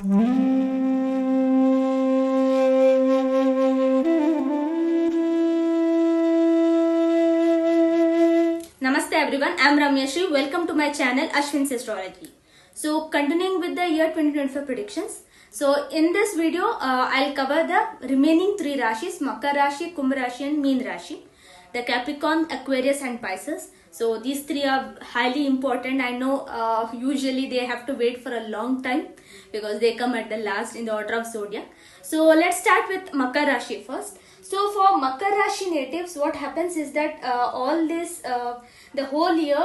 Namaste everyone, I am Ramyashri. Welcome to my channel Ashwin's Astrology. So continuing with the year 2025 predictions. So in this video, I'll cover the remaining three Rashis: Makar Rashi, Kumbh Rashi and Meen Rashi. The Capricorn, Aquarius and Pisces. So these three are highly important. I know usually they have to wait for a long time because they come at the last in the order of zodiac. So let's start with Makar Rashi first. So for Makar Rashi natives, what happens is that all this, the whole year,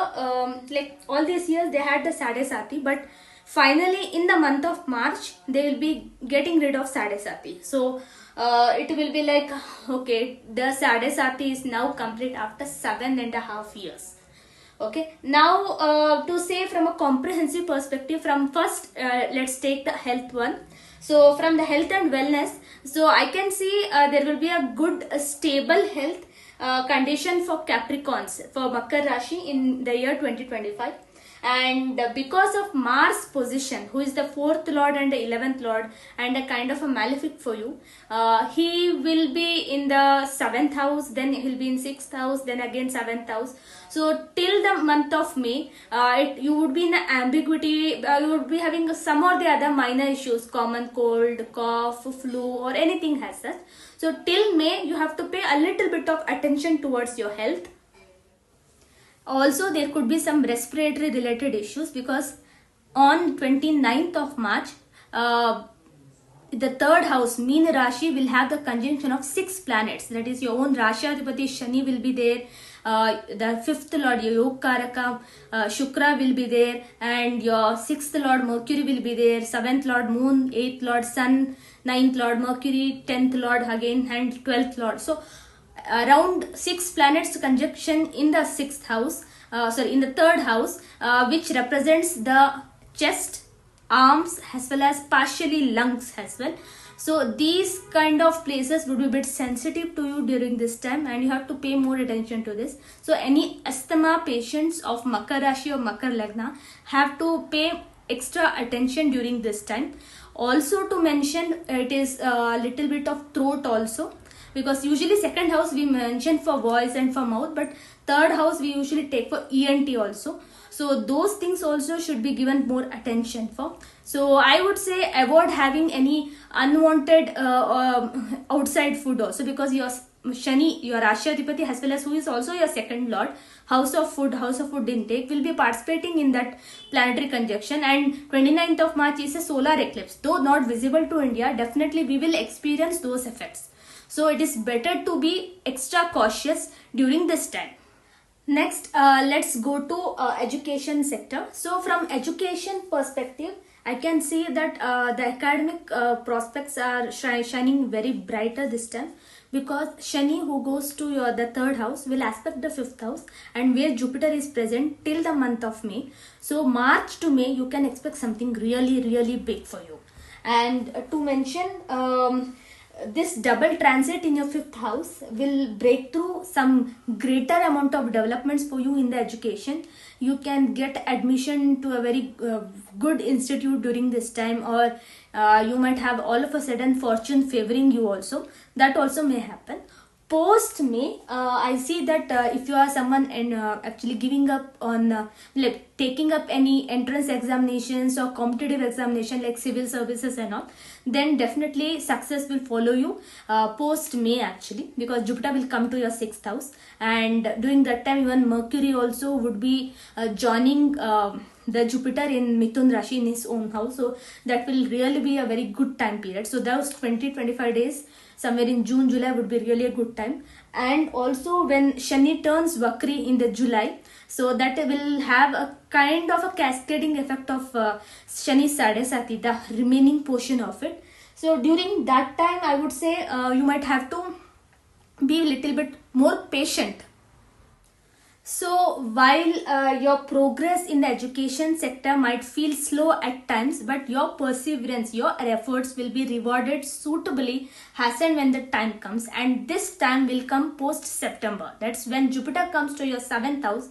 like all these years they had the Sade Sati, but finally in the month of March, they will be getting rid of Sade Sati. So it will be like, okay, the Sade Sati is now complete after 7.5 years. Okay, now to say from a comprehensive perspective, from first let's take the health one. So from the health and wellness, so I can see there will be a good stable health condition for Capricorns, for Makar Rashi in the year 2025. And because of Mars position, who is the 4th lord and the 11th lord and a kind of a malefic for you, he will be in the 7th house, then he will be in 6th house, then again 7th house. So till the month of May, you would be in the ambiguity, you would be having some or the other minor issues, common cold, cough, flu or anything has such. So till May, you have to pay a little bit of attention towards your health. Also, there could be some respiratory related issues because on 29th of March, the third house, Meen Rashi, will have the conjunction of 6 planets. That is, your own Rashi Adhipati Shani will be there, the 5th lord, your Yog Karaka, Shukra will be there, and your 6th lord Mercury will be there, 7th lord Moon, 8th lord Sun, 9th lord Mercury, 10th lord again, and 12th lord. So around 6 planets conjunction in the 6th house, in the 3rd house, which represents the chest, arms as well as partially lungs as well. So these kind of places would be a bit sensitive to you during this time and you have to pay more attention to this. So any asthma patients of Makar Rashi or Makar Lagna have to pay extra attention during this time. Also to mention, it is a little bit of throat also, because usually 2nd house we mention for voice and for mouth, but 3rd house we usually take for ENT also. So those things also should be given more attention for. So I would say avoid having any unwanted outside food also, because your Shani, your Rashi Adhipati as well as who is also your 2nd lord, house of food intake, will be participating in that planetary conjunction. And 29th of March is a solar eclipse. Though not visible to India, definitely we will experience those effects. So it is better to be extra cautious during this time. Next, let's go to education sector. So from education perspective, I can see that the academic prospects are shining very brighter this time, because Shani, who goes to the 3rd house, will aspect the 5th house, and where Jupiter is present till the month of May. So March to May, you can expect something really big for you. And to mention, this double transit in your 5th house will break through some greater amount of developments for you in the education. You can get admission to a very good institute during this time, or you might have all of a sudden fortune favoring you also. That also may happen. Post May, I see that if you are someone and actually giving up on like taking up any entrance examinations or competitive examination like civil services and all, then definitely success will follow you post May actually, because Jupiter will come to your 6th house, and during that time even Mercury also would be joining the Jupiter in Mithun Rashi in his own house. So that will really be a very good time period. So those 20-25 days somewhere in June, July would be really a good time. And also when Shani turns Vakri in the July, so that will have a kind of a cascading effect of Shani Sade Sati, the remaining portion of it. So during that time, I would say you might have to be a little bit more patient. So while your progress in the education sector might feel slow at times, but your perseverance, your efforts will be rewarded suitably as and when the time comes. And this time will come post September. That's when Jupiter comes to your 7th house.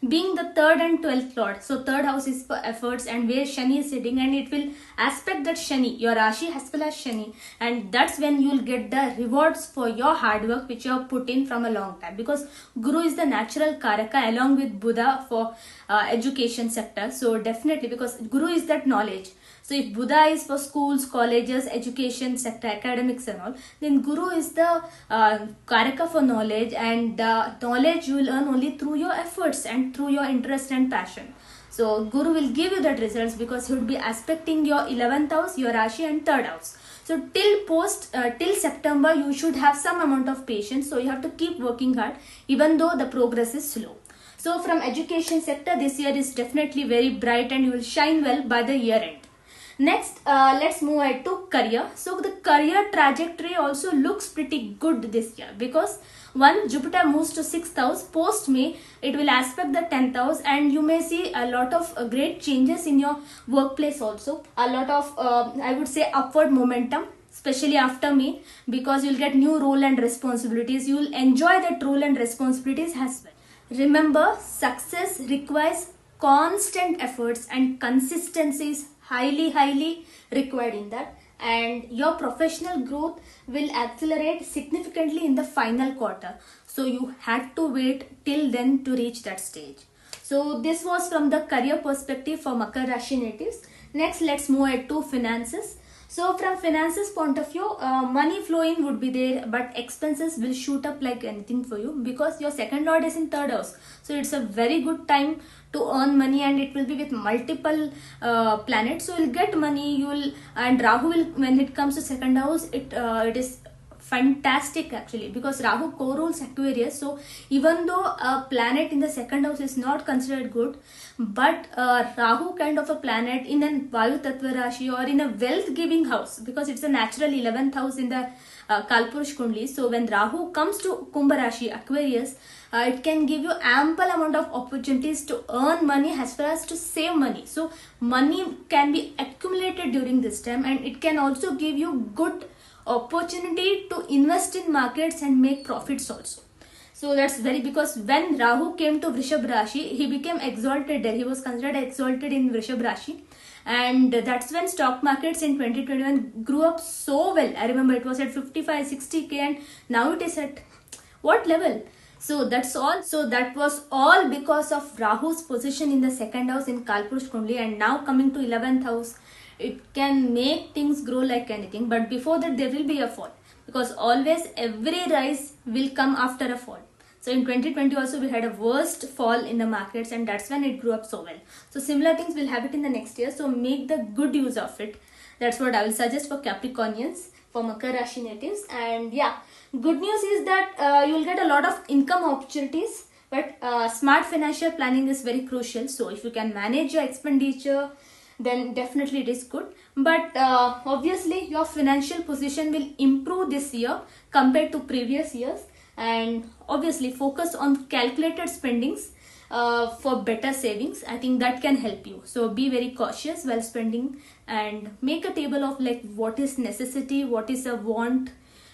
being the third and 12th lord. So third house is for efforts and where Shani is sitting, and it will aspect that Shani, your Rashi as well as Shani, and that's when you will get the rewards for your hard work which you have put in from a long time, because Guru is the natural Karaka along with Buddha for education sector. So definitely, because Guru is that knowledge. So if Buddha is for schools, colleges, education sector, academics and all, then Guru is the Karaka for knowledge, and knowledge you will earn only through your efforts and through your interest and passion. So Guru will give you that results because he would be aspecting your 11th house, your Rashi and 3rd house. So till September, you should have some amount of patience. So you have to keep working hard even though the progress is slow. So from education sector, this year is definitely very bright and you will shine well by the year end. Next, let's move ahead to career. So the career trajectory also looks pretty good this year, because one, Jupiter moves to 6th house. Post May, it will aspect the 10th house, and you may see a lot of great changes in your workplace also. A lot of, I would say, upward momentum, especially after May, because you'll get new role and responsibilities. You will enjoy that role and responsibilities as well. Remember, success requires constant efforts, and consistency is highly required in that, and your professional growth will accelerate significantly in the final quarter. So you had to wait till then to reach that stage. So this was from the career perspective for Makar Rashi natives. Next, let's move ahead to finances. So from finances point of view, money flowing would be there, but expenses will shoot up like anything for you, because your second lord is in 3rd house. So it's a very good time to earn money, and it will be with multiple planets. So you'll get money, and Rahu will, when it comes to second house, it is fantastic actually, because Rahu co-rules Aquarius. So even though a planet in the second house is not considered good, but Rahu kind of a planet in a Vayu Tattva Rashi or in a wealth giving house, because it's a natural 11th house in the Kalpurush Kundli. So when Rahu comes to Kumbha Rashi, Aquarius, it can give you ample amount of opportunities to earn money as well as to save money. So money can be accumulated during this time, and it can also give you good opportunity to invest in markets and make profits also. So that's very, because when Rahu came to Vrishab Rashi, he became exalted there. He was considered exalted in Vrishab Rashi, and that's when stock markets in 2021 grew up so well. I remember it was at 55-60k, and now it is at what level? So that's all. So that was all because of Rahu's position in the second house in Kalpurush Kundli, and now coming to 11th house, it can make things grow like anything. But before that, there will be a fall, because always every rise will come after a fall. So in 2020 also we had a worst fall in the markets, and that's when it grew up so well. So similar things will have it in the next year. So make the good use of it. That's what I will suggest for Capricornians, for Makar Rashi natives. And yeah, good news is that you will get a lot of income opportunities, but smart financial planning is very crucial. So if you can manage your expenditure, then definitely it is good. But obviously your financial position will improve this year compared to previous years, and obviously focus on calculated spendings for better savings. I think that can help you. So be very cautious while spending, and make a table of like what is necessity, what is a want,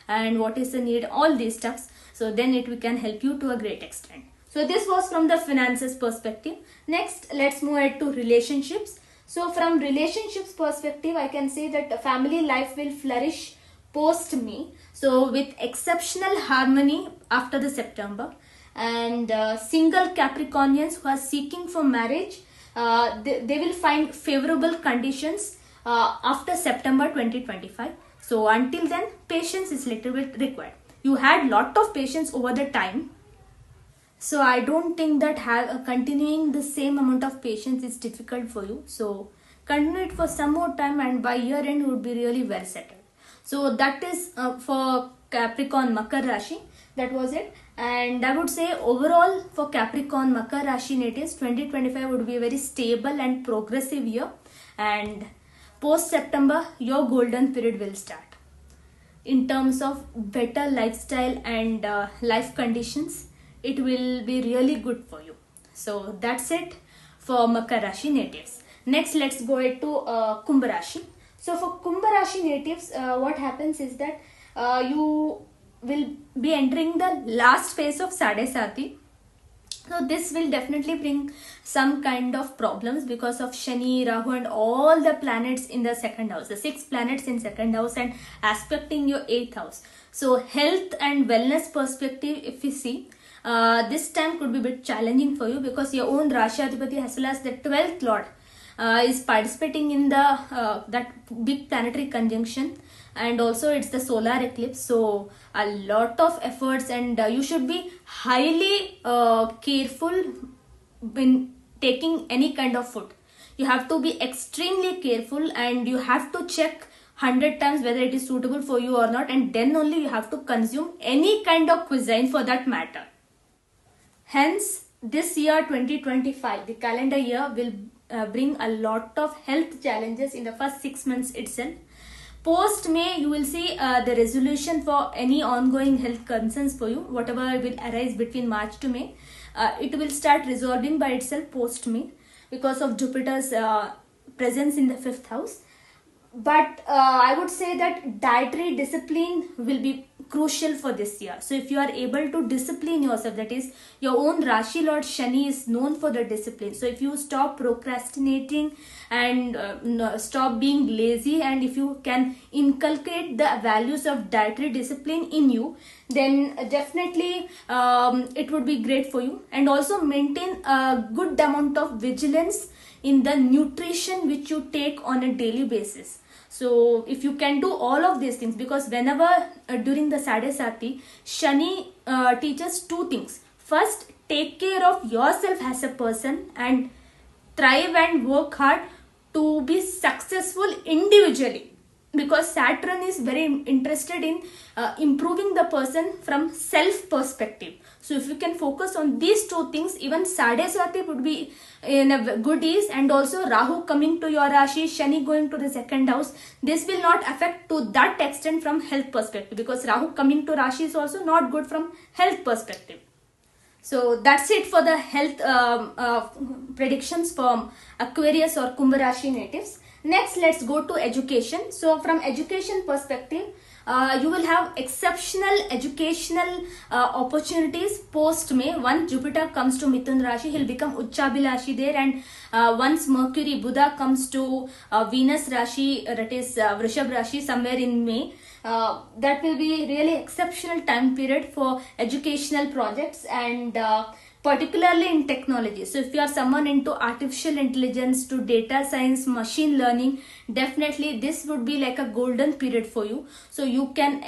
and what is the need, all these stuffs. So then it can help you to a great extent. So this was from the finances perspective. Next, let's move ahead to relationships. So from relationships perspective, I can say that the family life will flourish post May. So with exceptional harmony after the September, and single Capricornians who are seeking for marriage, they will find favorable conditions after September 2025. So until then, patience is little bit required. You had lot of patience over the time. So I don't think that continuing the same amount of patience is difficult for you. So continue it for some more time, and by year end you would be really well settled. So that is for Capricorn Makar Rashi. That was it. And I would say overall for Capricorn Makar Rashi natives, 2025 would be a very stable and progressive year. And post September, your golden period will start. In terms of better lifestyle and life conditions, it will be really good for you. So that's it for Makar Rashi natives. Next, let's go to Kumbh Rashi. So for Kumbh Rashi natives, what happens is that you will be entering the last phase of Sade Sati. So this will definitely bring some kind of problems because of Shani, Rahu and all the planets in the second house, the 6 planets in second house and aspecting your 8th house. So health and wellness perspective, if we see, this time could be a bit challenging for you because your own Rashi Adhipati as well as the 12th Lord is participating in the that big planetary conjunction, and also it's the solar eclipse, so a lot of efforts, and you should be highly careful when taking any kind of food. You have to be extremely careful and you have to check 100 times whether it is suitable for you or not, and then only you have to consume any kind of cuisine for that matter. Hence, this year 2025, the calendar year, will bring a lot of health challenges in the first 6 months itself. Post May, you will see the resolution for any ongoing health concerns for you, whatever will arise between March to May. It will start resolving by itself post May because of Jupiter's presence in the 5th house. But I would say that dietary discipline will be crucial for this year. So if you are able to discipline yourself, that is your own Rashi Lord Shani is known for the discipline. So if you stop procrastinating and stop being lazy, and if you can inculcate the values of dietary discipline in you, then definitely it would be great for you. And also maintain a good amount of vigilance in the nutrition which you take on a daily basis. So if you can do all of these things, because whenever during the Sadhe Sati, Shani teaches 2 things. First, take care of yourself as a person and thrive and work hard to be successful individually, because Saturn is very interested in improving the person from self perspective. So if you can focus on these 2 things, even Sadhe Swati would be in a good ease. And also Rahu coming to your Rashi, Shani going to the 2nd house, this will not affect to that extent from health perspective, because Rahu coming to Rashi is also not good from health perspective. So that's it for the health predictions from Aquarius or Kumbh Rashi natives. Next, let's go to education. So from education perspective, you will have exceptional educational opportunities post May. Once Jupiter comes to Mithun Rashi, he'll become Uchchabilashi there, and once Mercury, Buddha comes to Venus Rashi, that is Vrishab Rashi, somewhere in May, that will be really exceptional time period for educational projects, and particularly in technology. So if you are someone into artificial intelligence, to data science, machine learning, definitely this would be like a golden period for you. So you can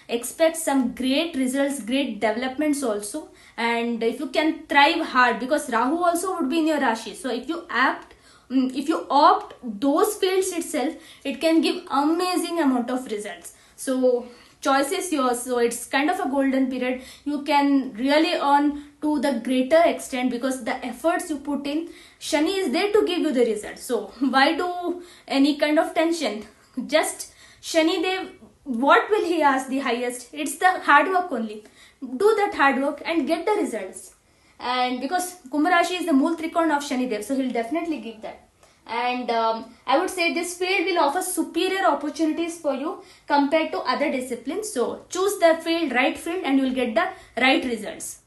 expect some great results, great developments also. And if you can thrive hard, because Rahu also would be in your Rashi. So if you opt those fields itself, it can give amazing amount of results. So choice is yours. So it's kind of a golden period. You can really earn to the greater extent, because the efforts you put in, Shani is there to give you the result. So why do any kind of tension? Just Shani Dev, what will he ask the highest? It's the hard work only. Do that hard work and get the results. And because Kumbh Rashi is the Mool Trikon of Shani Dev, so he'll definitely give that. And I would say this field will offer superior opportunities for you compared to other disciplines. So choose the field, right field, and you will get the right results.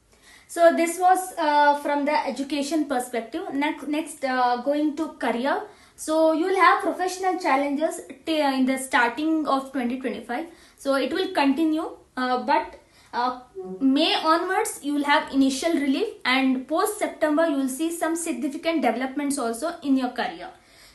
So this was from the education perspective. Next going to career. So you will have professional challenges in the starting of 2025. So it will continue, but May onwards you will have initial relief, and post September you will see some significant developments also in your career.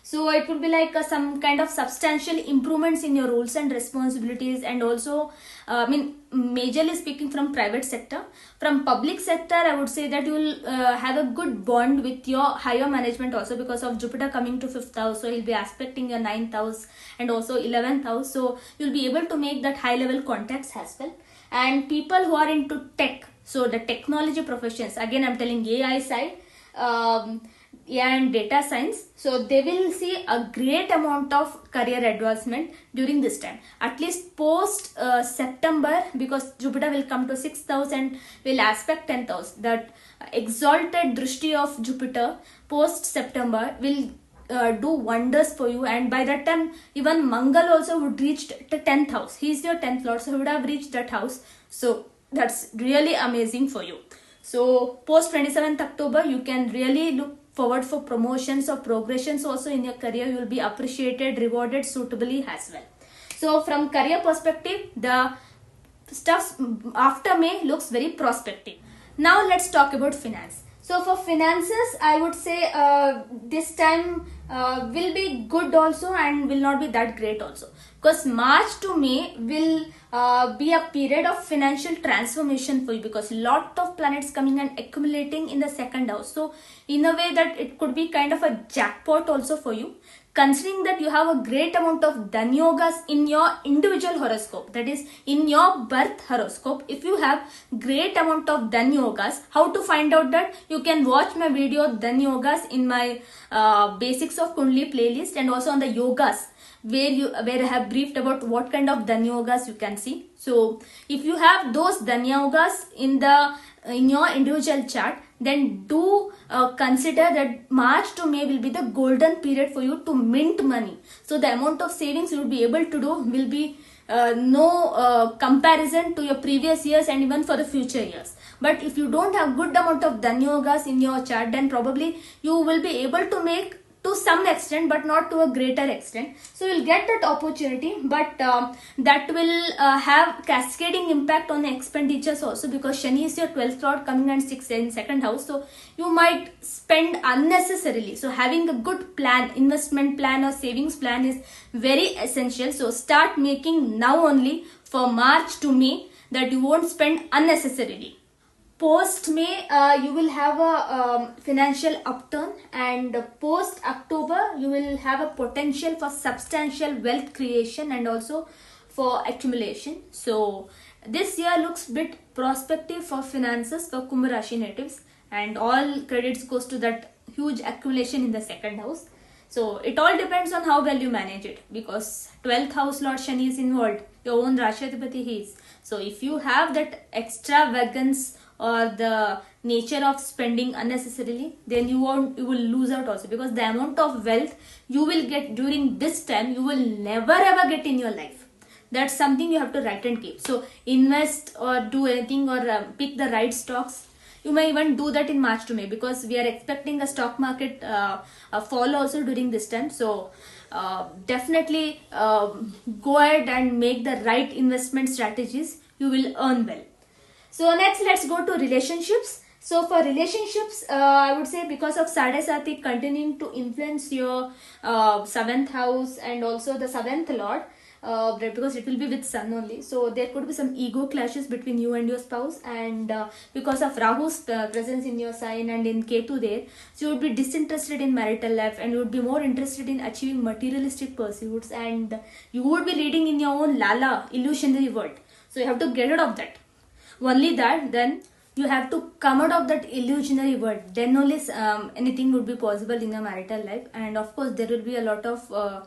So it will be like some kind of substantial improvements in your roles and responsibilities, and also majorly speaking from private sector. From public sector, I would say that you will have a good bond with your higher management also, because of Jupiter coming to 5th house. So he'll be aspecting your 9th house and also 11th house. So you'll be able to make that high level contacts as well. And people who are into tech, so the technology professions, again I'm telling AI side, and data science, so they will see a great amount of career advancement during this time, at least post September, because Jupiter will come to 6th house and will aspect 10th house. That exalted drishti of Jupiter post September will do wonders for you, and by that time even Mangal also would reach the 10th house. He is your 10th lord, so he would have reached that house. So that's really amazing for you. So post 27th October, you can really look forward for promotions or progressions also in your career. You will be appreciated, rewarded suitably as well. So from career perspective, the stuff after May looks very prospective. Now let's talk about finance. So for finances, I would say this time will be good also and will not be that great also, because March to May will be a period of financial transformation for you, because lot of planets coming and accumulating in the second house. So in a way that it could be kind of a jackpot also for you, considering that you have a great amount of dhan yogas in your individual horoscope, that is in your birth horoscope. If you have great amount of dhan yogas, how to find out that? You can watch my video dhan yogas in my basics of Kundli playlist, and also on the yogas where I have briefed about what kind of dhan yogas you can see. So if you have those dhan yogas in your individual chart, then do consider that March to May will be the golden period for you to mint money. So the amount of savings you will be able to do will be no comparison to your previous years and even for the future years. But if you don't have good amount of dhan yogas in your chart, then probably you will be able to make to some extent, but not to a greater extent. So you'll get that opportunity, but that will have cascading impact on the expenditures also, because Shani is your 12th lord coming and 6th in second house. So you might spend unnecessarily. So having a good plan, investment plan or savings plan is very essential. So start making now only for March to May, that you won't spend unnecessarily. Post May, you will have a financial upturn, and post October, you will have a potential for substantial wealth creation and also for accumulation. So this year looks bit prospective for finances for Kumbh Rashi natives, and all credits goes to that huge accumulation in the second house. So it all depends on how well you manage it, because 12th house Lord Shani is involved, your own Rashadhipati he is. So if you have that extravagance or the nature of spending unnecessarily, then you will lose out also, because the amount of wealth you will get during this time, you will never ever get in your life. That's something you have to write and keep. So invest or do anything, or pick the right stocks. You may even do that in March to May, because we are expecting a stock market fall also during this time. So definitely go ahead and make the right investment strategies. You will earn well. So next, let's go to relationships. So for relationships, I would say because of Sadesati continuing to influence your 7th house and also the 7th lord, because it will be with Sun only. So there could be some ego clashes between you and your spouse, and because of Rahu's presence in your sign and in Ketu there, so you would be disinterested in marital life, and you would be more interested in achieving materialistic pursuits, and you would be leading in your own lala, illusionary world. So you have to get rid of that. Only that, then you have to come out of that illusionary world. Then only anything would be possible in your marital life. And of course, there will be a lot of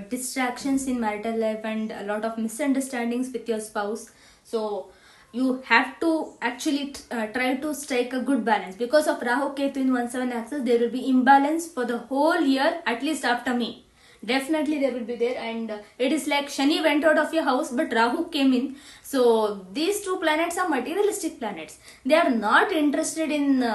distractions in marital life and a lot of misunderstandings with your spouse. So you have to actually try to strike a good balance. Because of Rahu Ketu in 1/7 axis, there will be imbalance for the whole year, at least after May. Definitely there will be there, and it is like Shani went out of your house, but Rahu came in. So these two planets are materialistic planets. They are not interested in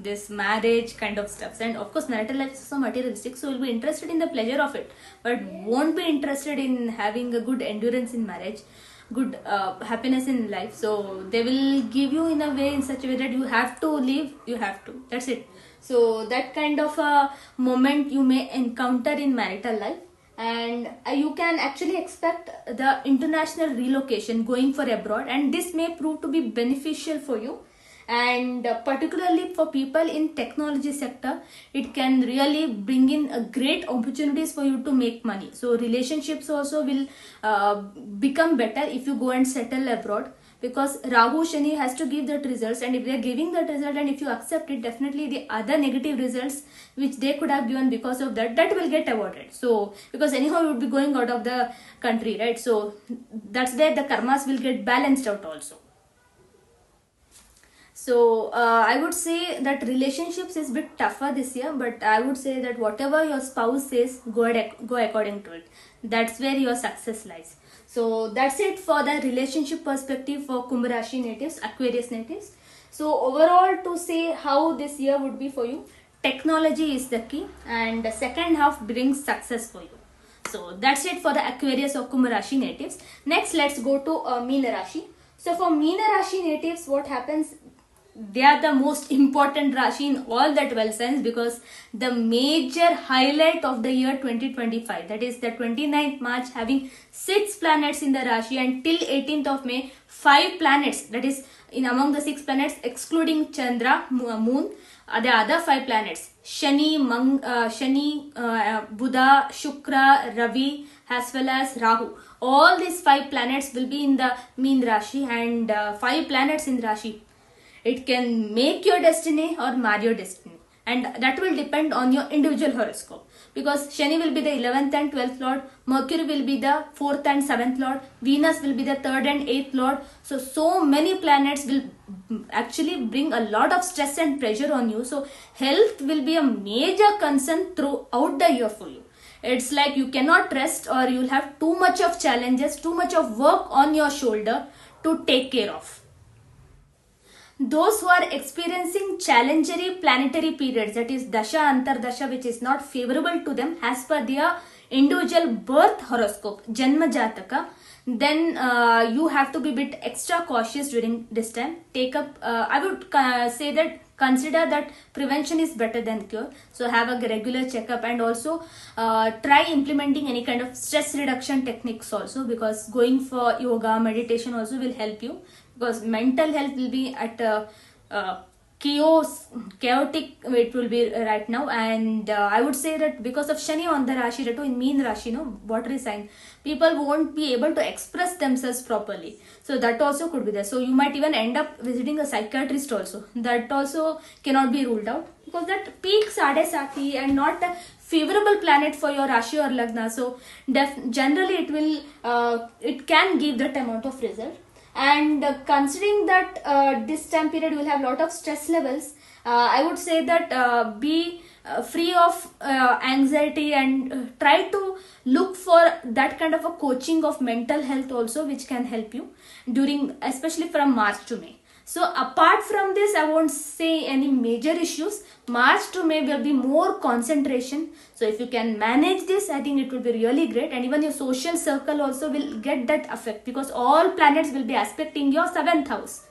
this marriage kind of stuff, and of course marital life is also materialistic, so will be interested in the pleasure of it, but won't be interested in having a good endurance in marriage, good happiness in life. So they will give you in a way, in such a way that you have to leave, you have to, that's it. So that kind of a moment you may encounter in marital life, and you can actually expect the international relocation, going for abroad, and this may prove to be beneficial for you. And particularly for people in technology sector, it can really bring in a great opportunities for you to make money. So relationships also will become better if you go and settle abroad, because Rahu Shani has to give that results, and if they are giving that result and if you accept it, definitely the other negative results which they could have given because of that, that will get avoided. So because anyhow you would be going out of the country, right? So that's where the karmas will get balanced out also. So I would say that relationships is a bit tougher this year, but I would say that whatever your spouse says, go according to it. That's where your success lies. So that's it for the relationship perspective for Kumbh Rashi natives, Aquarius natives. So overall, to say how this year would be for you, technology is the key, and the second half brings success for you. So that's it for the Aquarius or Kumbh Rashi natives. Next, let's go to Meena Rashi. So for Meena Rashi natives, what happens? They are the most important Rashi in all the 12 signs, because the major highlight of the year 2025, that is the 29th March, having 6 planets in the Rashi, and till 18th of May 5 planets, that is in among the 6 planets excluding Chandra, Moon, the other 5 planets Shani, Buddha, Shukra, Ravi, as well as Rahu. All these 5 planets will be in the Meena Rashi, and 5 planets in Rashi, it can make your destiny or mar your destiny, and that will depend on your individual horoscope, because Shani will be the 11th and 12th lord, Mercury will be the 4th and 7th lord, Venus will be the 3rd and 8th lord. So many planets will actually bring a lot of stress and pressure on you. So health will be a major concern throughout the year for you. It's like you cannot rest, or you'll have too much of challenges, too much of work on your shoulder to take care of. Those who are experiencing challenging planetary periods, that is Dasha, Antardasha, which is not favorable to them as per their individual birth horoscope, Janma Jataka, then you have to be a bit extra cautious during this time. Take up, I would say that consider that prevention is better than cure. So have a regular checkup, and also try implementing any kind of stress reduction techniques also, because going for yoga, meditation also will help you, because mental health will be at chaotic it will be right now. And I would say that because of Shani on the Rashi Ratu in Meena Rashi, watery sign, people won't be able to express themselves properly. So that also could be there. So you might even end up visiting a psychiatrist also. That also cannot be ruled out, because that peak Sade Sati and not a favorable planet for your Rashi or Lagna. So generally it will it can give that amount of result. And considering that this time period you will have a lot of stress levels, I would say that be free of anxiety, and try to look for that kind of a coaching of mental health also, which can help you during, especially from March to May. So apart from this, I won't say any major issues. March to May will be more concentration. So if you can manage this, I think it will be really great. And even your social circle also will get that effect, because all planets will be aspecting your 7th house.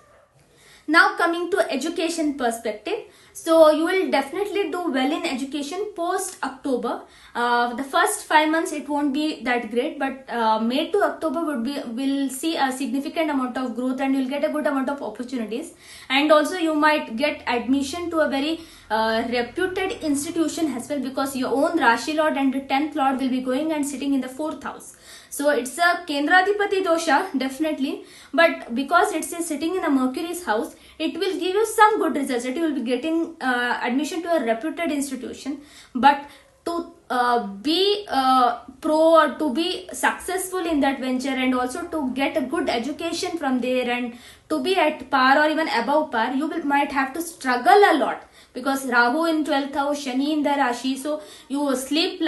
Now coming to education perspective, so you will definitely do well in education post October. The first 5 months it won't be that great, but May to October will see a significant amount of growth, and you'll get a good amount of opportunities. And also you might get admission to a very reputed institution as well, because your own Rashi Lord and the 10th Lord will be going and sitting in the 4th house. So it's a Kendradhipati dosha, definitely, but because it's sitting in a Mercury's house, it will give you some good results. That you will be getting admission to a reputed institution. But to be pro, or to be successful in that venture, and also to get a good education from there, and to be at par or even above par, you might have to struggle a lot, because Rahu in 12th house, Shani in the Rashi. So you sleep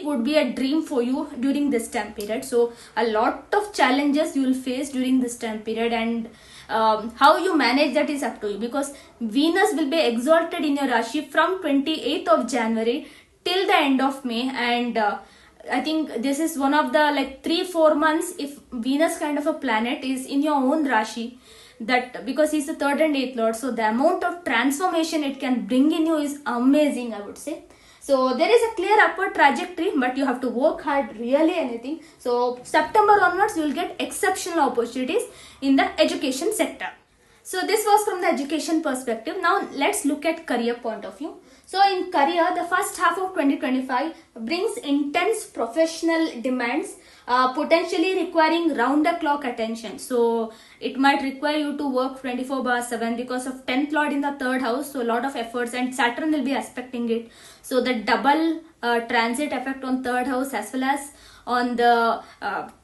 would be a dream for you during this time period. So a lot of challenges you will face during this time period, and how you manage that is up to you, because Venus will be exalted in your Rashi from 28th of January till the end of May. And I think this is one of the 3-4 months, if Venus kind of a planet is in your own Rashi, that because he's the 3rd and 8th lord, so the amount of transformation it can bring in you is amazing, I would say. So there is a clear upward trajectory, but you have to work hard, really anything. So September onwards, you will get exceptional opportunities in the education sector. So this was from the education perspective. Now let's look at career point of view. So in career, the first half of 2025 brings intense professional demands, potentially requiring round-the-clock attention. So it might require you to work 24/7 because of 10th lord in the 3rd house. So a lot of efforts, and Saturn will be aspecting it. So the double transit effect on 3rd house as well as on the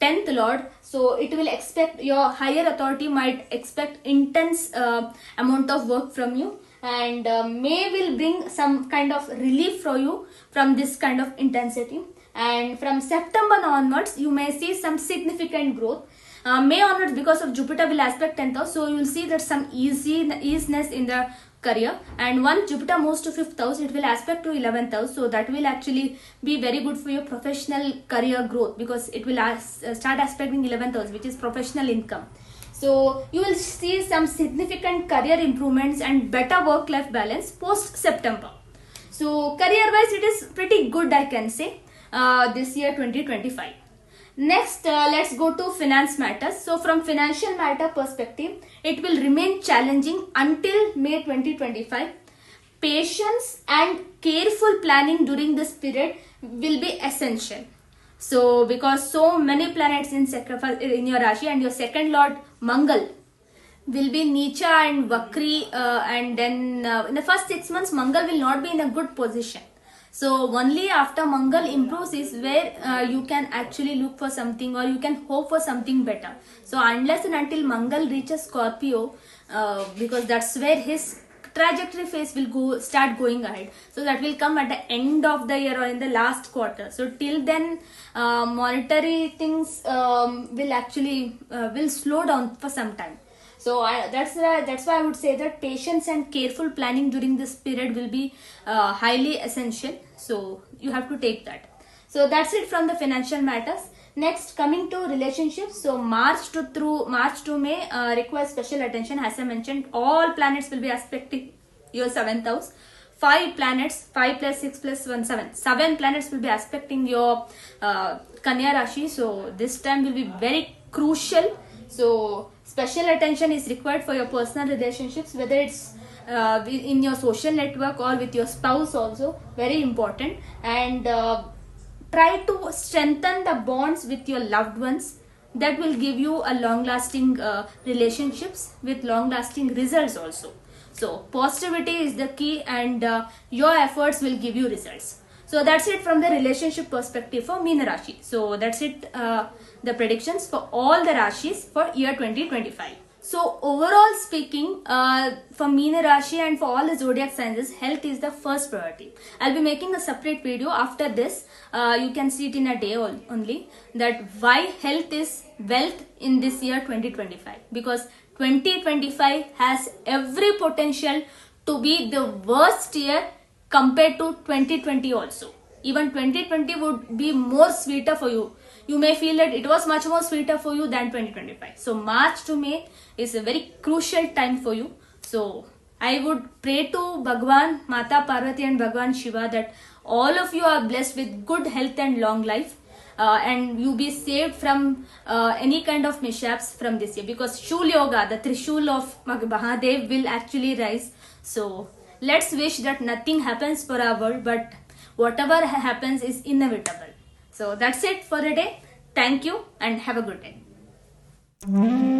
10th lord. So it will expect, your higher authority might expect intense amount of work from you. And May will bring some kind of relief for you from this kind of intensity. And from September onwards, you may see some significant growth. May onwards, because of Jupiter will aspect 10th house, so you will see that some easiness in the career. And once Jupiter moves to 5th house, it will aspect to 11th house, so that will actually be very good for your professional career growth, because it will start aspecting 11th house, which is professional income. So you will see some significant career improvements and better work-life balance post September. So career-wise, it is pretty good, I can say, this year 2025. Next, let's go to finance matters. So from financial matter perspective, it will remain challenging until May 2025. Patience and careful planning during this period will be essential. So because so many planets in your Rashi, and your second lord Mangal will be Nicha and Vakri, and then in the first 6 months Mangal will not be in a good position. So only after Mangal improves is where you can actually look for something, or you can hope for something better. So unless and until Mangal reaches Scorpio, because that's where his trajectory phase will start going ahead. So that will come at the end of the year or in the last quarter. So till then, monetary things will actually will slow down for some time. So that's why I would say that patience and careful planning during this period will be highly essential. So you have to take that. So that's it from the financial matters. Next, coming to relationships. So March to May requires special attention. As I mentioned, all planets will be aspecting your 7th house. 5 planets, 5 plus 6 plus 1, 7. 7 planets will be aspecting your Kanya Rashi. So this time will be very crucial. So special attention is required for your personal relationships, whether it's in your social network or with your spouse also, very important. And try to strengthen the bonds with your loved ones. That will give you a long lasting relationships with long lasting results also. So positivity is the key, and your efforts will give you results. So that's it from the relationship perspective for Meena Rashi. So that's it, the predictions for all the Rashis for year 2025. So overall speaking, for Meena Rashi and for all the zodiac signs, health is the first priority. I'll be making a separate video after this. You can see it in a day only, that why health is wealth in this year 2025. Because 2025 has every potential to be the worst year compared to 2020 also. Even 2020 would be more sweeter for you. You may feel that it was much more sweeter for you than 2025. So March to May is a very crucial time for you. So I would pray to Bhagwan, Mata Parvati and Bhagwan Shiva that all of you are blessed with good health and long life. And you be saved from any kind of mishaps from this year, because Shul Yoga, the Trishul of Mahadev, will actually rise. So let's wish that nothing happens for our world, but whatever happens is inevitable. So that's it for the day. Thank you and have a good day.